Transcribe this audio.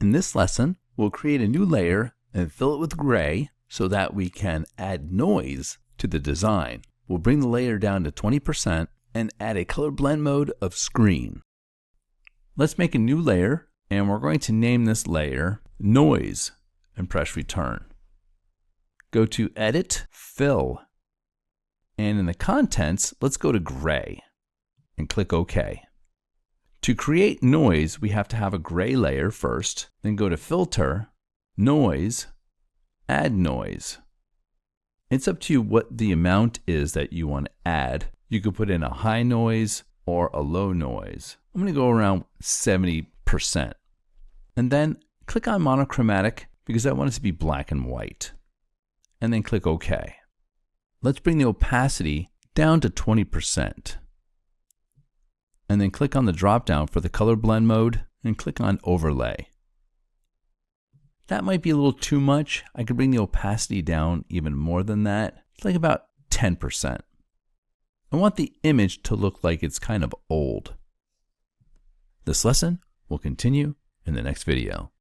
In this lesson, we'll create a new layer and fill it with gray so that we can add noise to the design. We'll bring the layer down to 20% and add a color blend mode of screen. Let's make a new layer, and we're going to name this layer Noise and press return. Go to Edit, Fill, and in the contents, let's go to gray and click OK. To create noise, we have to have a gray layer first, then go to Filter, Noise, Add Noise. It's up to you what the amount is that you want to add. You could put in a high noise or a low noise. I'm going to go around 70%. And then click on monochromatic because I want it to be black and white. And then click OK. Let's bring the opacity down to 20%. And then click on the drop down for the color blend mode and click on overlay. That might be a little too much. I could bring the opacity down even more than that. It's like about 10%. I want the image to look like it's kind of old. This lesson will continue in the next video.